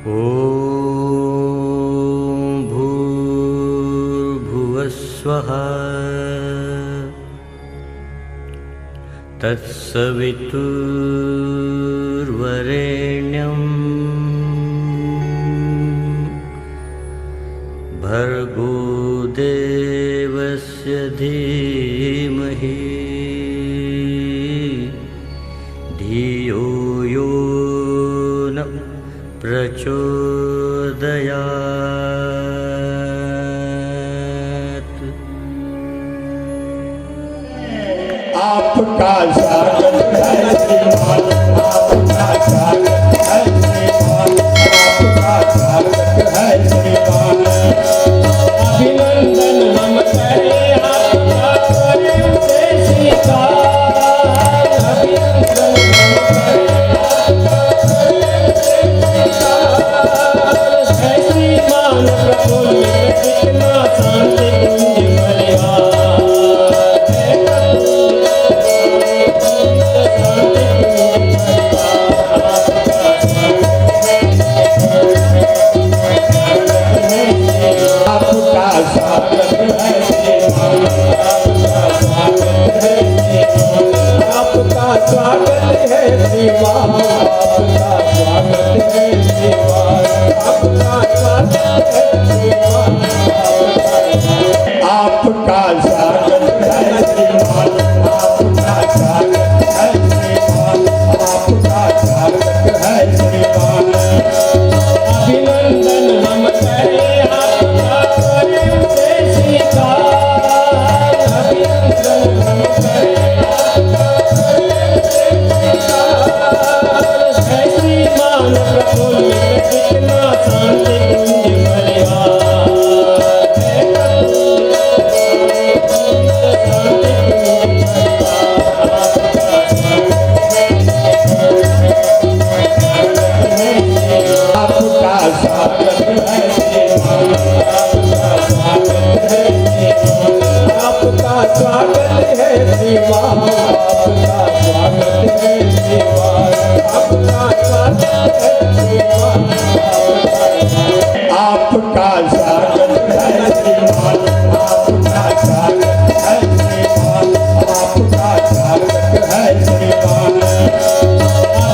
ॐ भूर्भुवस्वः तत्सवितुर्वरेण्यं भर्गो देवस्य धीमहि धियो यो न प्रचोदयात्। आपका स्वागत है श्रीमान, आपका स्वागत है श्रीमान, आपका स्वागत है श्रीमान। अभिनंदन हम करें आपका, करें उसे स्वीकार।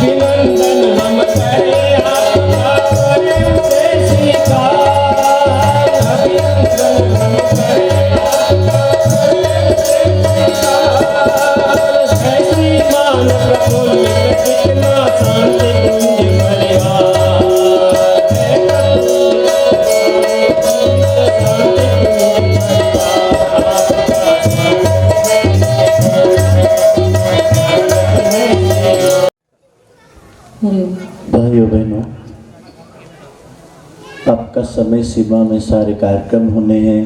अभिनंदन हम करें आपका, करें उसे स्वीकार। है श्रीमान प्रफुल्लित कितना शांति कुंज परिवार। भाइयों बहनों, आपका समय सीमा में सारे कार्यक्रम होने हैं।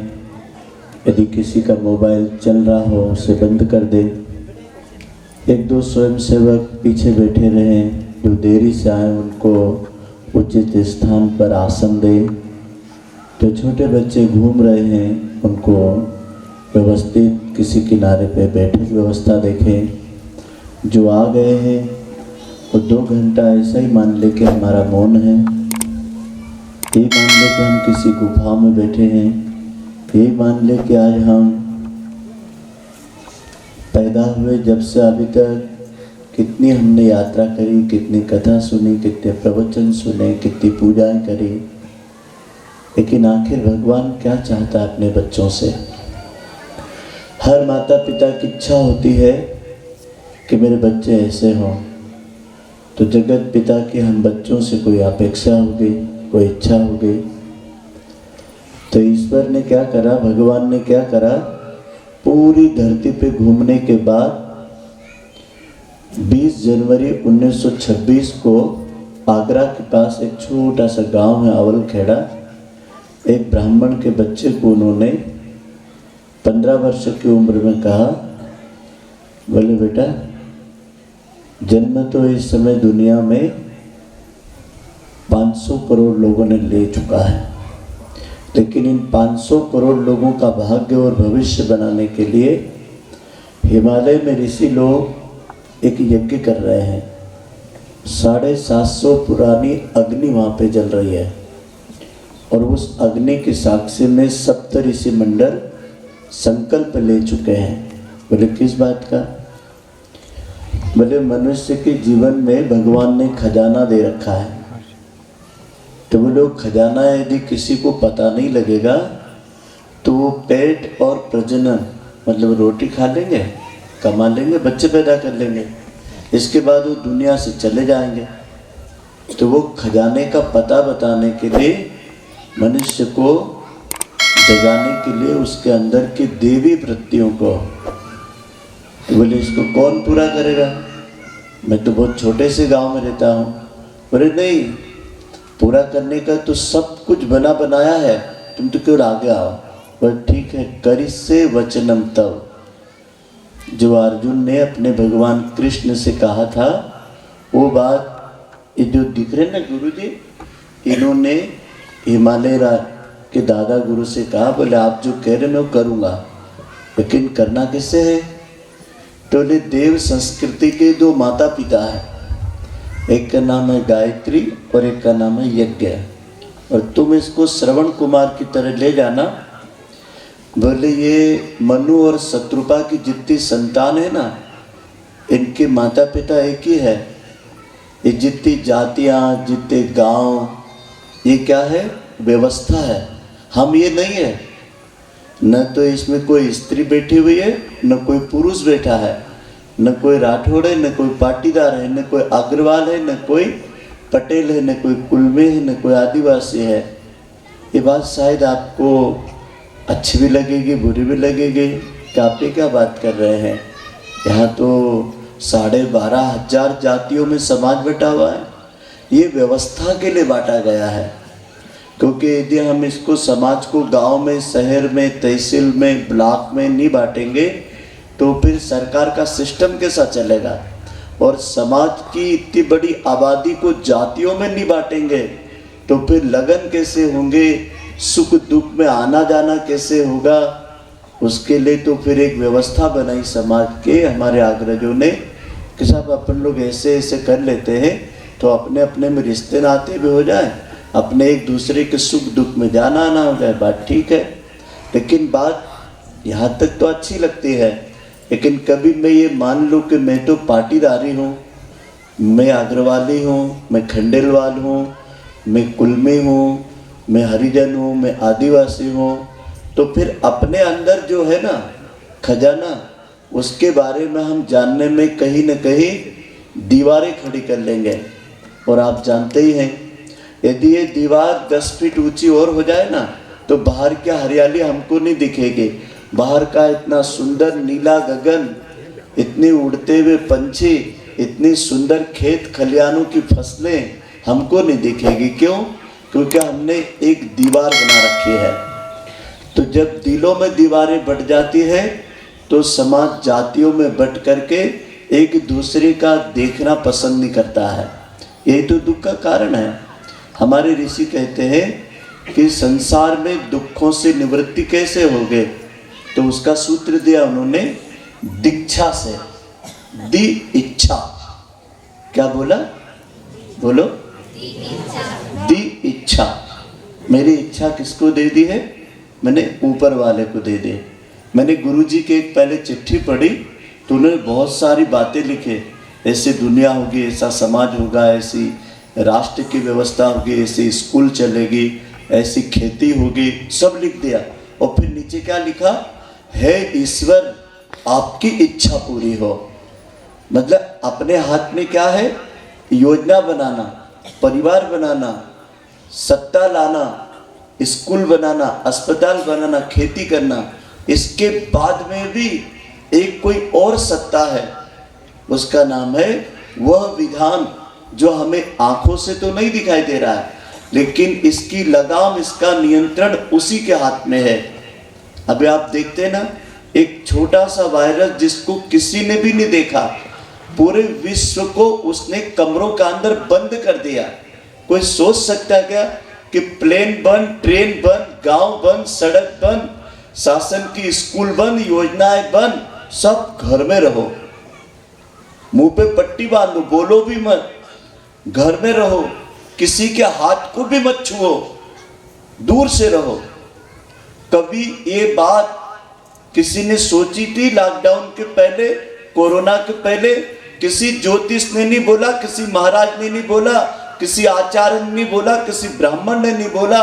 यदि किसी का मोबाइल चल रहा हो उसे बंद कर दे। एक दो स्वयंसेवक पीछे बैठे रहें, जो देरी से आए उनको उचित स्थान पर आसन दे। जो छोटे बच्चे घूम रहे हैं उनको व्यवस्थित किसी किनारे पे बैठने की व्यवस्था देखें। जो आ गए हैं और 2 घंटा ऐसा ही मान ले कि हमारा मौन है। ये मान ले कि हम किसी गुफा में बैठे हैं। ये मान ले कि आज हम पैदा हुए जब से अभी तक कितनी हमने यात्रा करी, कितनी कथा सुनी, कितने प्रवचन सुने, कितनी पूजाएं करी, लेकिन आखिर भगवान क्या चाहता है अपने बच्चों से। हर माता पिता की इच्छा होती है कि मेरे बच्चे ऐसे हों। तो जगत पिता की हम बच्चों से कोई अपेक्षा हो गई, कोई इच्छा हो गई। तो ईश्वर ने क्या करा, भगवान ने क्या करा, पूरी धरती पे घूमने के बाद 20 जनवरी 1926 को आगरा के पास एक छोटा सा गांव है अवलखेड़ा, एक ब्राह्मण के बच्चे को उन्होंने 15 वर्ष की उम्र में कहा, बोले बेटा जन्म तो इस समय दुनिया में 500 करोड़ लोगों ने ले चुका है, लेकिन इन 500 करोड़ लोगों का भाग्य और भविष्य बनाने के लिए हिमालय में ऋषि लोग एक यज्ञ कर रहे हैं। 750 पुरानी अग्नि वहाँ पे जल रही है और उस अग्नि के साक्षी में सप्त ऋषि मंडल संकल्प ले चुके हैं। बोले किस बात का? बोले मनुष्य के जीवन में भगवान ने खजाना दे रखा है, तो बोले खजाना यदि किसी को पता नहीं लगेगा तो वो पेट और प्रजनन मतलब रोटी खा लेंगे, कमा लेंगे, बच्चे पैदा कर लेंगे, इसके बाद वो दुनिया से चले जाएंगे। तो वो खजाने का पता बताने के लिए मनुष्य को जगाने के लिए उसके अंदर की देवी वृत्तियों को, तो बोले इसको कौन पूरा करेगा? मैं तो बहुत छोटे से गांव में रहता हूँ। बोले नहीं, पूरा करने का तो सब कुछ बना बनाया है, तुम तो क्यों आगे आओ। बोले ठीक है, करिष्ये वचनम तव। जो अर्जुन ने अपने भगवान कृष्ण से कहा था वो बात ये जो दिख रहे ना गुरुजी, इन्होंने हिमालय के दादा गुरु से कहा, बोले आप जो कह रहे मैं वो करूँगा, लेकिन करना किससे है? तो बोले देव संस्कृति के दो माता पिता है, एक का नाम है गायत्री और एक का नाम है यज्ञ, और तुम इसको श्रवण कुमार की तरह ले जाना। बोले ये मनु और शत्रुपा की जितनी संतान है ना, इनके माता पिता एक ही है। ये जितनी जातियाँ, जितने गांव, ये क्या है? व्यवस्था है। हम ये नहीं है, न तो इसमें कोई स्त्री बैठी हुई है, न कोई पुरुष बैठा है, न कोई राठौड़ है, न कोई पाटीदार है, न कोई अग्रवाल है, न कोई पटेल है, न कोई कुलमे है, न कोई आदिवासी है। ये बात शायद आपको अच्छी भी लगेगी, बुरी भी लगेगी कि आप ये क्या बात कर रहे हैं। यहाँ तो 12,500 जातियों में समाज बटा हुआ है। ये व्यवस्था के लिए बांटा गया है, क्योंकि यदि हम इसको समाज को गांव में, शहर में, तहसील में, ब्लॉक में नहीं बांटेंगे तो फिर सरकार का सिस्टम कैसा चलेगा। और समाज की इतनी बड़ी आबादी को जातियों में नहीं बांटेंगे तो फिर लगन कैसे होंगे, सुख दुख में आना जाना कैसे होगा। उसके लिए तो फिर एक व्यवस्था बनाई समाज के हमारे अग्रजों ने कि साहब अपन लोग ऐसे ऐसे कर लेते हैं तो अपने अपने में रिश्ते नाते भी हो जाए, अपने एक दूसरे के सुख दुख में जाना आना हो जाए। बात ठीक है, लेकिन बात यहाँ तक तो अच्छी लगती है, लेकिन कभी मैं ये मान लूँ कि मैं तो पाटीदारी हूँ, मैं अग्रवाली हूँ, मैं खंडेलवाल हूँ, मैं कुलमी हूँ, मैं हरिजन हूँ, मैं आदिवासी हूँ, तो फिर अपने अंदर जो है ना खजाना, उसके बारे में हम जानने में कहीं न कहीं दीवारें खड़ी कर लेंगे। और आप जानते ही हैं, यदि ये दीवार 10 फीट ऊंची और हो जाए ना तो बाहर की हरियाली हमको नहीं दिखेगी। बाहर का इतना सुंदर नीला गगन, इतने उड़ते हुए पंछी, इतनी सुंदर खेत खलियानों की फसलें हमको नहीं दिखेगी। क्यों? क्योंकि हमने एक दीवार बना रखी है। तो जब दिलों में दीवारें बढ़ जाती है तो समाज जातियों में बट करके एक दूसरे का देखना पसंद नहीं करता है। यही तो दुख का कारण है। हमारे ऋषि कहते हैं कि संसार में दुखों से निवृत्ति कैसे होगे, तो उसका सूत्र दिया उन्होंने दीक्षा से। दी इच्छा, क्या बोला? बोलो, दी इच्छा। मेरी इच्छा किसको दे दी है? मैंने ऊपर वाले को दे दी। मैंने गुरुजी के एक पहले चिट्ठी पढ़ी तो उन्होंने बहुत सारी बातें लिखे, ऐसे दुनिया होगी, ऐसा समाज होगा, ऐसी राष्ट्र की व्यवस्था होगी, ऐसी स्कूल चलेगी, ऐसी खेती होगी, सब लिख दिया। और फिर नीचे क्या लिखा? है ईश्वर आपकी इच्छा पूरी हो। मतलब अपने हाथ में क्या है? योजना बनाना, परिवार बनाना, सत्ता लाना, स्कूल बनाना, अस्पताल बनाना, खेती करना। इसके बाद में भी एक कोई और सत्ता है, उसका नाम है वह विधान, जो हमें आंखों से तो नहीं दिखाई दे रहा है, लेकिन इसकी लगाम, इसका नियंत्रण उसी के हाथ में है। अभी आप देखते हैं ना, एक छोटा सा वायरस जिसको किसी ने भी नहीं देखा, पूरे विश्व को उसने कमरों के अंदर बंद कर दिया। कोई सोच सकता है क्या कि प्लेन बंद, ट्रेन बंद, गांव बंद, सड़क बंद, शासन की स्कूल बंद, योजनाएं बंद, सब घर में रहो, मुंह पे पट्टी बांधो, बोलो भी मत, घर में रहो, किसी के हाथ को भी मत छुओ, दूर से रहो। कभी ये बात किसी ने सोची थी लॉकडाउन के पहले, कोरोना के पहले? किसी ज्योतिष ने नहीं बोला, किसी महाराज ने नहीं बोला, किसी आचार्य ने नहीं बोला, किसी ब्राह्मण ने नहीं बोला,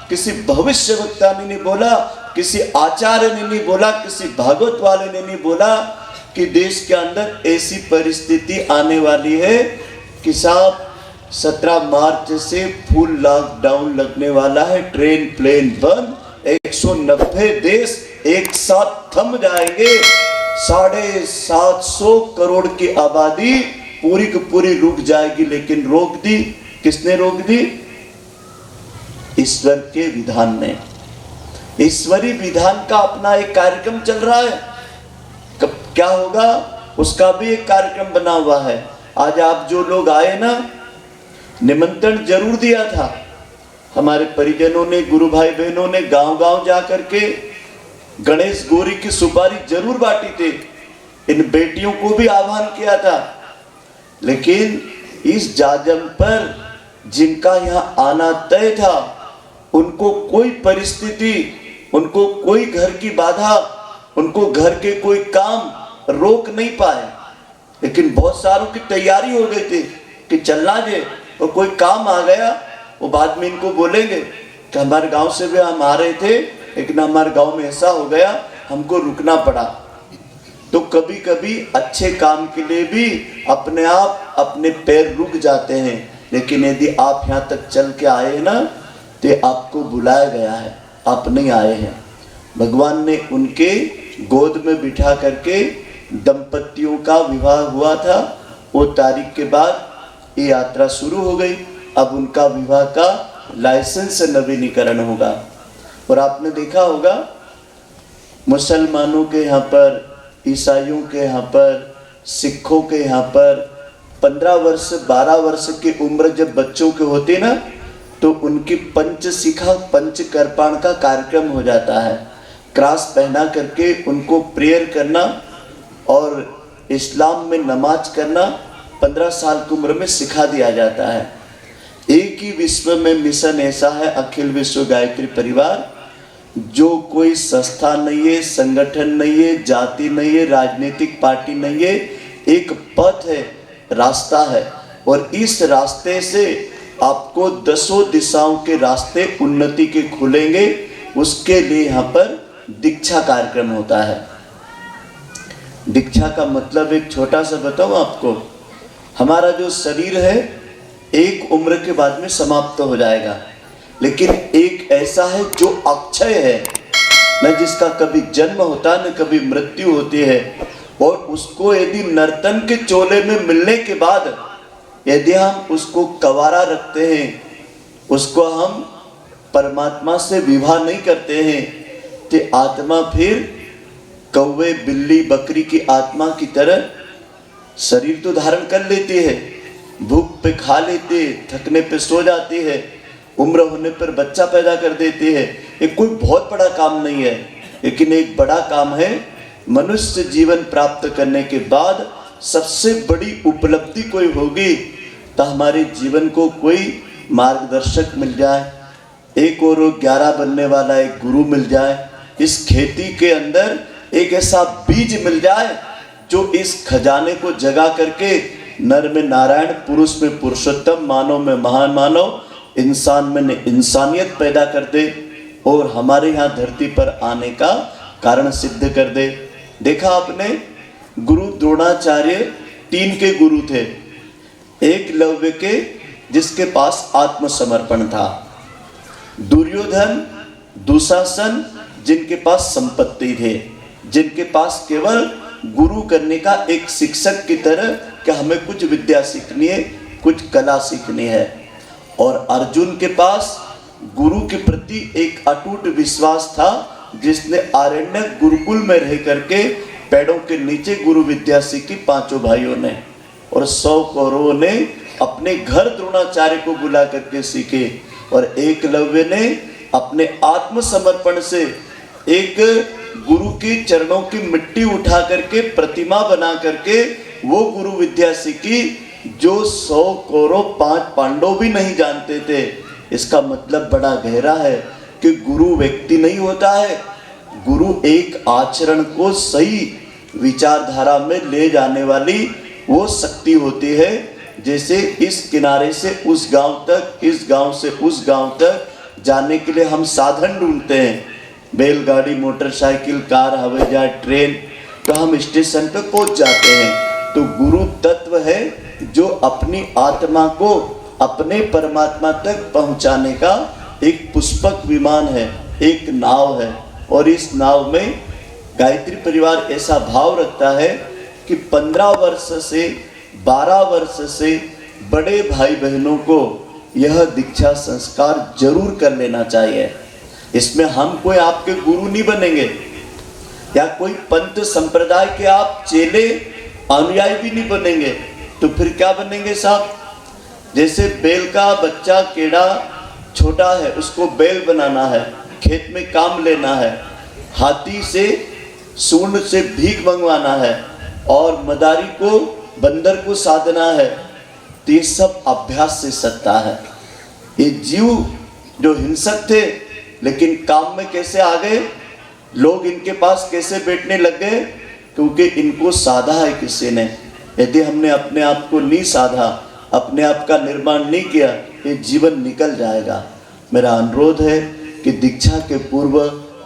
किसी भविष्यवक्ता ने नहीं बोला, किसी आचार्य ने नहीं बोला, किसी भागवत वाले ने नहीं बोला कि देश के अंदर ऐसी परिस्थिति आने वाली है कि साहब 17 मार्च से फुल लॉकडाउन लगने वाला है, ट्रेन प्लेन बंद, 190 देश एक साथ थम जाएंगे, 750 करोड़ की आबादी पूरी की पूरी रुक जाएगी। लेकिन रोक दी, किसने रोक दी? ईश्वर के विधान ने। ईश्वरी विधान का अपना एक कार्यक्रम चल रहा है। कब क्या होगा उसका भी एक कार्यक्रम बना हुआ है। आज आप जो लोग आए ना, निमंत्रण जरूर दिया था हमारे परिजनों ने, गुरु भाई बहनों ने गांव गांव जा करके गणेश गौरी की सुपारी जरूर बांटी थी, इन बेटियों को भी आह्वान किया था। लेकिन इस जाजम पर जिनका यहाँ आना तय था, उनको कोई परिस्थिति, उनको कोई घर की बाधा, उनको घर के कोई काम रोक नहीं पाए। लेकिन बहुत सारों की तैयारी हो गई थी कि चलना जे, और कोई काम आ गया, वो बाद में इनको बोलेंगे कि हमारे गांव से भी हम आ रहे थे, लेकिन हमारे गांव में ऐसा हो गया, हमको रुकना पड़ा। तो कभी कभी अच्छे काम के लिए भी अपने आप अपने पैर रुक जाते हैं। लेकिन यदि आप यहाँ तक चल के आए ना, तो आपको बुलाया गया है, आप नहीं आए हैं। भगवान ने उनके गोद में बिठा करके दंपतियों का विवाह हुआ था, वो तारीख के बाद ये यात्रा शुरू हो गई। अब उनका विवाह का लाइसेंस नवीनीकरण होगा। और आपने देखा होगा मुसलमानों के यहाँ पर, ईसाइयों के यहाँ पर, सिखों के यहाँ पर 15 वर्ष 12 वर्ष की उम्र जब बच्चों के होती ना, तो उनकी पंचशिखा पंचकर्पाण का कार्यक्रम हो जाता है। क्रॉस पहना करके उनको प्रेयर करना और इस्लाम में नमाज करना 15 साल की उम्र में सिखा दिया जाता है। एक ही विश्व में मिशन ऐसा है, अखिल विश्व गायत्री परिवार, जो कोई संस्था नहीं है, संगठन नहीं है, जाति नहीं है, राजनीतिक पार्टी नहीं है, एक पथ है, रास्ता है। और इस रास्ते से आपको 10 दिशाओं के रास्ते उन्नति के खुलेंगे। उसके लिए यहाँ पर दीक्षा कार्यक्रम होता है। दीक्षा का मतलब एक छोटा सा बताऊं आपको, हमारा जो शरीर है एक उम्र के बाद में समाप्त हो जाएगा, लेकिन एक ऐसा है जो अक्षय है, न जिसका कभी जन्म होता न कभी मृत्यु होती है। और उसको यदि नर्तन के चोले में मिलने के बाद यदि हम उसको कवारा रखते हैं, उसको हम परमात्मा से विवाह नहीं करते हैं, तो आत्मा फिर कौवे बिल्ली बकरी की आत्मा की तरह शरीर तो धारण कर लेती है, भूख पे खा लेती है, थकने पे सो जाती है, उम्र होने पर बच्चा पैदा कर देती है। ये कोई बहुत बड़ा काम नहीं है, लेकिन एक बड़ा काम है मनुष्य जीवन प्राप्त करने के बाद सबसे बड़ी उपलब्धि कोई होगी तो हमारे जीवन को कोई मार्गदर्शक मिल जाए, 1 और 11 बनने वाला एक गुरु मिल जाए, इस खेती के अंदर एक ऐसा बीज मिल जाए जो इस खजाने को जगा करके नर में नारायण, पुरुष में पुरुषोत्तम, मानव में महान मानव, इंसान में इंसानियत पैदा कर दे और हमारे यहाँ धरती पर आने का कारण सिद्ध कर दे। देखा आपने, गुरु द्रोणाचार्य 3 के गुरु थे। एकलव्य के जिसके पास आत्मसमर्पण था, दुर्योधन दुशासन जिनके पास संपत्ति थे, जिनके पास केवल गुरु करने का एक शिक्षक की तरह कि हमें कुछ विद्या सीखनी है, कुछ कला सीखनी है। और अर्जुन के पास गुरु के प्रति एक अटूट विश्वास था, जिसने आरण्यक गुरुकुल में रह करके पेड़ों के नीचे गुरु विद्या सीखी 5 भाइयों ने, और 100 कौरवों ने अपने घर द्रोणाचार्य को बुला करके सीखे। और एकलव्य ने अपने आत्मसमर्पण से एक गुरु के चरणों की मिट्टी उठा करके प्रतिमा बना करके वो गुरु विद्या सीखी जो 100 कौरव 5 पांडव भी नहीं जानते थे। इसका मतलब बड़ा गहरा है कि गुरु व्यक्ति नहीं होता है, गुरु एक आचरण को सही विचारधारा में ले जाने वाली वो शक्ति होती है। जैसे इस किनारे से उस गांव तक, इस गांव से उस गांव तक जाने के लिए हम साधन ढूंढते हैं, बैलगाड़ी, मोटरसाइकिल, कार, हवाई जहाज, ट्रेन, तो हम स्टेशन पे पहुंच जाते हैं। तो गुरु तत्व है जो अपनी आत्मा को अपने परमात्मा तक पहुंचाने का एक पुष्पक विमान है, एक नाव है। और इस नाव में गायत्री परिवार ऐसा भाव रखता है कि 15 वर्ष से 12 वर्ष से बड़े भाई बहनों को यह दीक्षा संस्कार जरूर कर लेना चाहिए। इसमें हम कोई आपके गुरु नहीं बनेंगे या कोई पंथ संप्रदाय के आप चेले अनुयायी भी नहीं बनेंगे, तो फिर क्या बनेंगे साहब? जैसे बैल का बच्चा केड़ा छोटा है, उसको बैल बनाना है, खेत में काम लेना है, हाथी से सूंड से भीख मंगवाना है और मदारी को बंदर को साधना है, तो ये सब अभ्यास से सकता है। ये जीव जो हिंसक थे लेकिन काम में कैसे आ गए, लोग इनके पास कैसे बैठने लग गए? क्योंकि इनको साधा है किसी ने। यदि हमने अपने आप को नहीं साधा, अपने आप का निर्माण नहीं किया, ये जीवन निकल जाएगा। मेरा अनुरोध है कि दीक्षा के पूर्व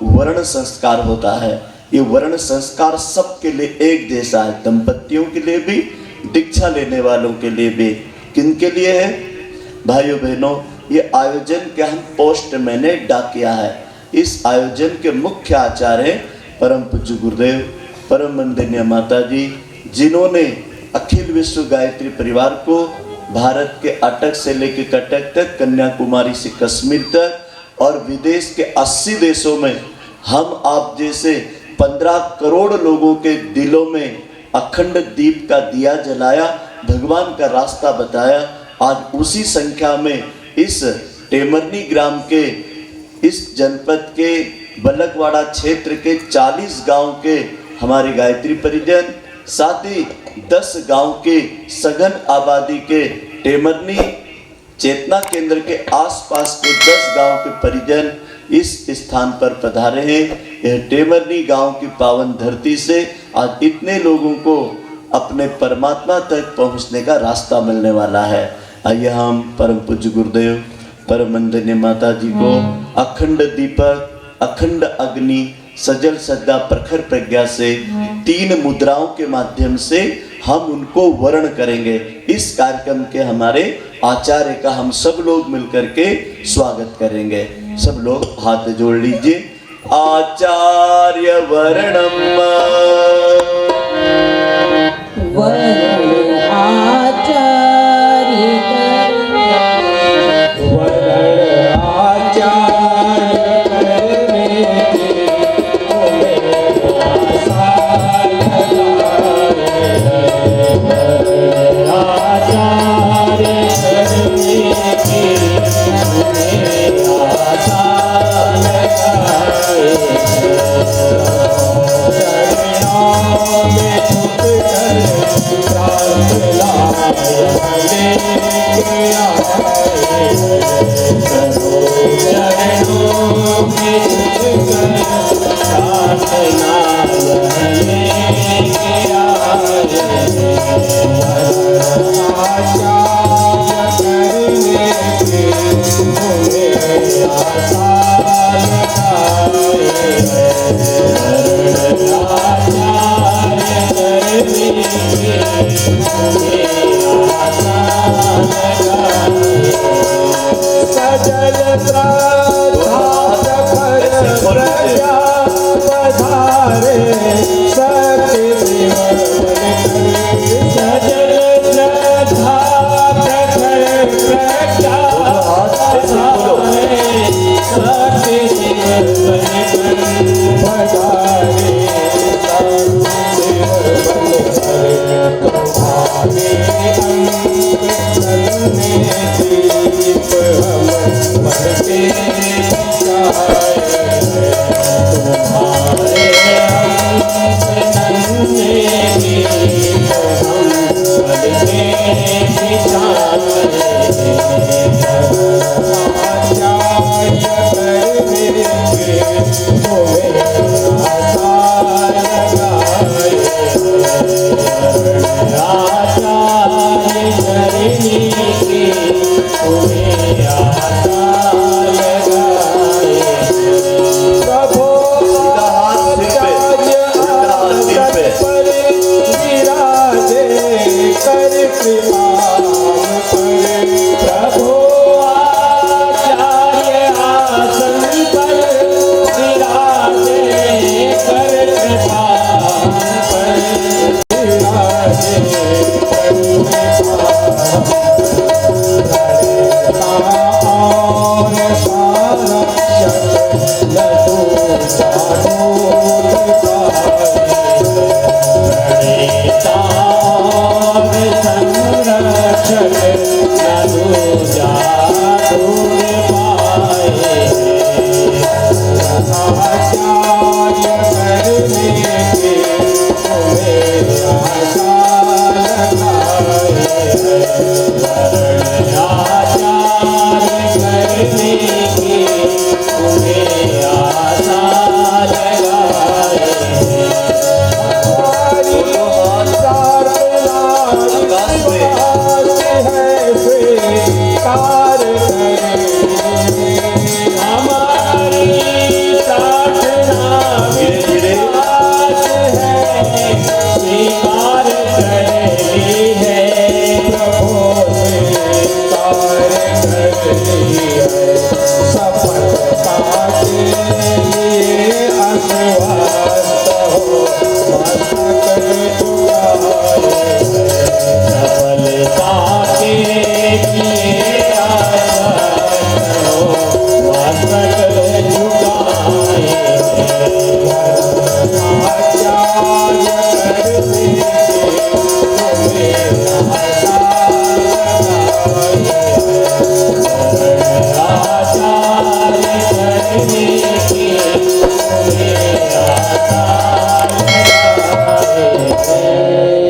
वर्ण संस्कार होता है। ये वर्ण संस्कार सबके लिए एक जैसा है, दंपतियों के लिए भी, दीक्षा लेने वालों के लिए भी। किन के लिए है? भाइयों बहनों, ये आयोजन के हम पोस्ट मैंने डाकिया है। इस आयोजन के मुख्य आचार्य हैं परम पूज्य गुरुदेव परम वंदनीय माता जी, जिन्होंने अखिल विश्व गायत्री परिवार को भारत के अटक से लेकर कटक तक, कन्याकुमारी से कश्मीर तक और विदेश के 80 देशों में हम आप जैसे 15 करोड़ लोगों के दिलों में अखंड दीप का दिया जलाया, भगवान का रास्ता बताया। आज उसी संख्या में इस टेमरनी ग्राम के, इस जनपद के बलकवाड़ा क्षेत्र के 40 गांव के हमारे गायत्री परिजन, साथ ही 10 गांव के सघन आबादी के टेमरनी चेतना केंद्र के आसपास के 10 गांव के परिजन इस स्थान पर पधारे हैं। यह टेमरनी गांव की पावन धरती से आज इतने लोगों को अपने परमात्मा तक पहुंचने का रास्ता मिलने वाला है। आइए हम परम पूज्य गुरुदेव परम वंदनीय माता जी को अखंड दीपक, अखंड अग्नि, सजल श्रद्धा, प्रखर प्रज्ञा से 3 मुद्राओं के माध्यम से हम उनको वर्ण करेंगे। इस कार्यक्रम के हमारे आचार्य का हम सब लोग मिलकर के स्वागत करेंगे। सब लोग हाथ जोड़ लीजिए। आचार्य वर्णम वर्ण आचार्य तुम्हारे रही है। सफलता के लिए आश्वस्त हो, मस्तक झुकाए है। सफलता के लिए आश्वस्त हो, मस्तक झुकाए है। आचार्य करते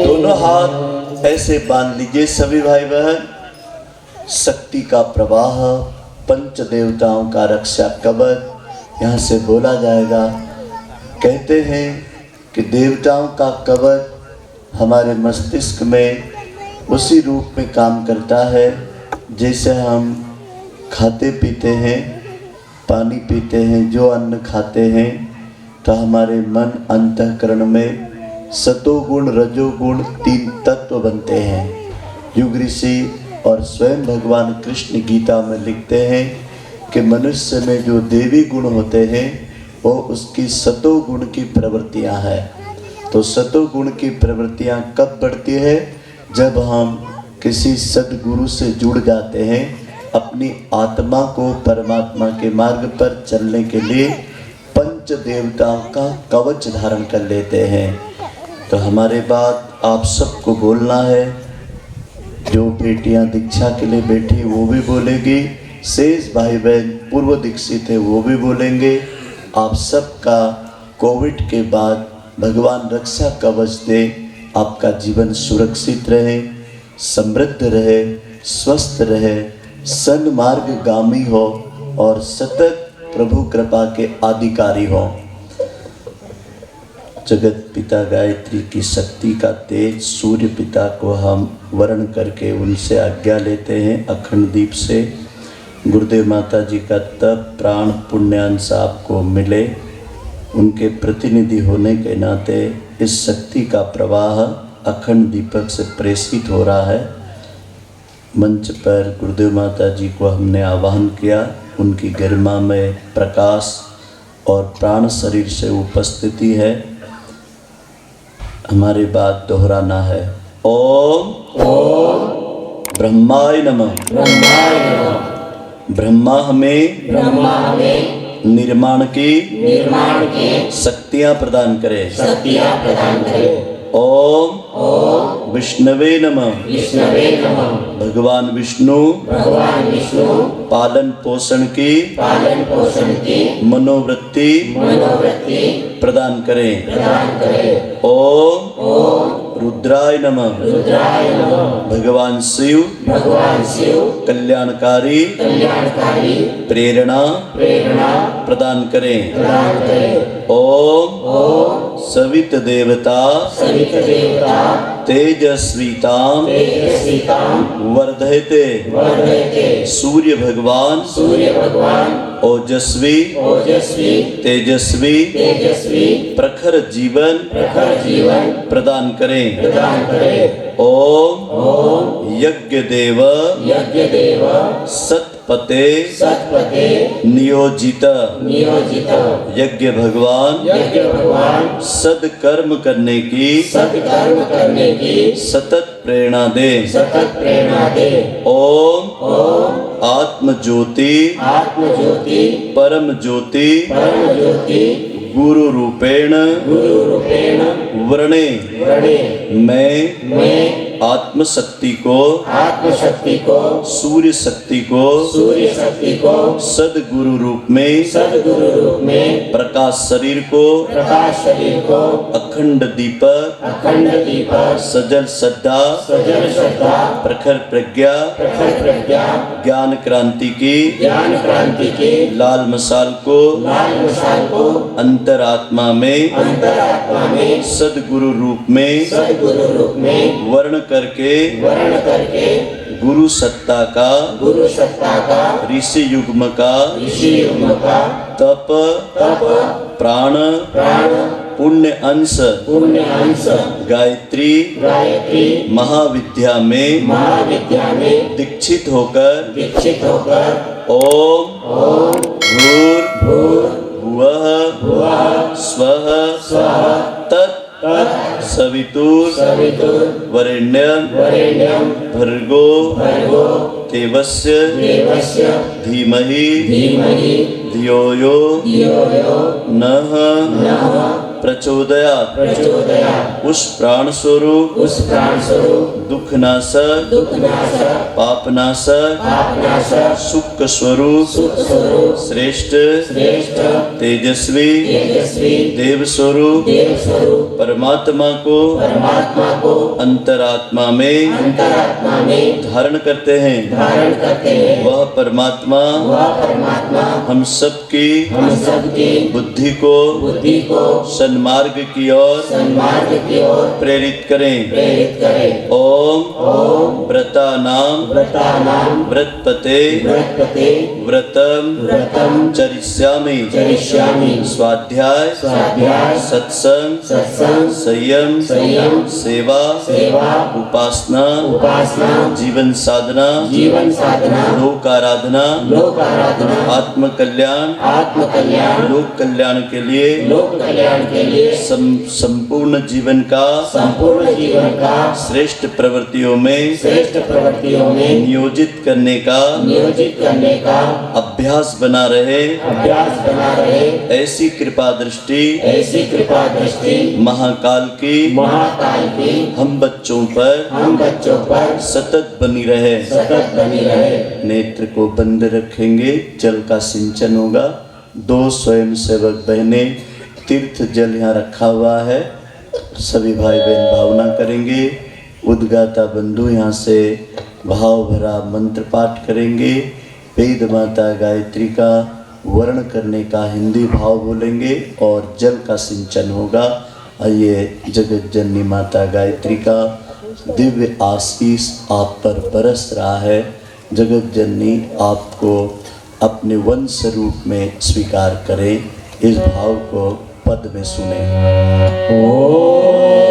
दोनों हाथ ऐसे बांध लीजिए सभी भाई बहन। शक्ति का प्रवाह, पंच देवताओं का रक्षा कवच यहाँ से बोला जाएगा। कहते हैं कि देवताओं का कवच हमारे मस्तिष्क में उसी रूप में काम करता है जैसे हम खाते पीते हैं, पानी पीते हैं, जो अन्न खाते हैं, तो हमारे मन अंतःकरण में सतोगुण रजोगुण 3 तत्व बनते हैं। युग ऋषि और स्वयं भगवान कृष्ण गीता में लिखते हैं कि मनुष्य में जो देवी गुण होते हैं वो उसकी सतोगुण की प्रवृत्तियां हैं। तो सतोगुण की प्रवृत्तियां कब बढ़ती है? जब हम किसी सद्गुरु से जुड़ जाते हैं, अपनी आत्मा को परमात्मा के मार्ग पर चलने के लिए पंच देवताओं का कवच धारण कर लेते हैं। तो हमारे बाद आप सबको बोलना है। जो बेटियां दीक्षा के लिए बैठी वो भी बोलेगी, शेष भाई बहन पूर्व दीक्षित है वो भी बोलेंगे। आप सबका कोविड के बाद भगवान रक्षा कवच दे, आपका जीवन सुरक्षित रहे, समृद्ध रहे, स्वस्थ रहे, सन्मार्गगामी हो और सतत प्रभु कृपा के अधिकारी हो। जगत पिता गायत्री की शक्ति का तेज सूर्य पिता को हम वर्ण करके उनसे आज्ञा लेते हैं अखंड दीप से। गुरुदेव माता जी का तप प्राण पुण्यांश आपको मिले। उनके प्रतिनिधि होने के नाते इस शक्ति का प्रवाह अखंड दीपक से प्रेषित हो रहा है। मंच पर गुरुदेव माता जी को हमने आवाहन किया। उनकी गरिमा में प्रकाश और प्राण शरीर से उपस्थिति है। हमारी बात दोहराना है। ओम ब्रह्माय नमः। ब्रह्मा हमें निर्माण की शक्तियाँ प्रदान करे। ओम विष्णवे नमः। भगवान विष्णु पालन पोषण की मनोवृत्ति प्रदान करें। ओम रुद्राय नमः। भगवान शिव कल्याणकारी प्रेरणा प्रदान करें। ओम सवित देवता तेजस्वीताम वर्धयते। सूर्य भगवान ओजस्वी तेजस्वी प्रखर जीवन प्रदान करें। ओम यज्ञ देव सतपते नियोजित यज्ञ भगवान सदकर्म करने की सतत प्रेरणा दे। ओम आत्म ज्योति परम ज्योति गुरु रूपेण व्रणे मैं आत्म शक्ति को सूर्य शक्ति को सदगुरु रूप में प्रकाश शरीर को अखंड दीपक सजल श्रद्धा प्रखर प्रज्ञा ज्ञान क्रांति की लाल मशाल को अंतरात्मा में सदगुरु रूप में वर्ण करके गुरु सत्ता का ऋषि युग्म का तप प्राण पुण्य अंश पुण्य अंश गायत्री गायत्री महाविद्या में महाविद्या में दीक्षित होकर दीक्षित होकर ओम भूर भुवः स्वः तत् सवितुर वरेण्यं भर्गो देवस्य धीमहि धियो यो नः प्रचोदयात् उस प्राण स्वरूप दुखनाशक पापनाशक सुख स्वरूप श्रेष्ठ तेजस्वी देव स्वरूप परमात्मा को अंतरात्मा में धारण करते हैं। वह परमात्मा हम सबकी बुद्धि को सन्मार्ग की ओर प्रेरित करें। ओम व्रतानाम व्रतपते व्रतम चरिष्यामि स्वाध्याय सत्संग संयम सेवा उपासना जीवन साधना लोक आराधना आत्म कल्याण लोक कल्याण के लिए संपूर्ण जीवन का श्रेष्ठ प्रवृत्तियों में नियोजित करने का अभ्यास बना रहे ऐसी कृपा दृष्टि महाकाल की हम बच्चों पर सतत बनी रहे। नेत्र को बंद रखेंगे, जल का सिंचन होगा। 2 स्वयं सेवक बहनें तीर्थ जल यहाँ रखा हुआ है, सभी भाई बहन भावना करेंगे। उद्गाता बंधु यहाँ से भाव भरा मंत्र पाठ करेंगे। वेद माता गायत्री का वर्ण करने का हिंदी भाव बोलेंगे और जल का सिंचन होगा। आइए, जगत जननी माता गायत्री का दिव्य आशीष आप पर बरस रहा है। जगत जननी आपको अपने वंश रूप में स्वीकार करें। इस भाव को पद में सुने। ओम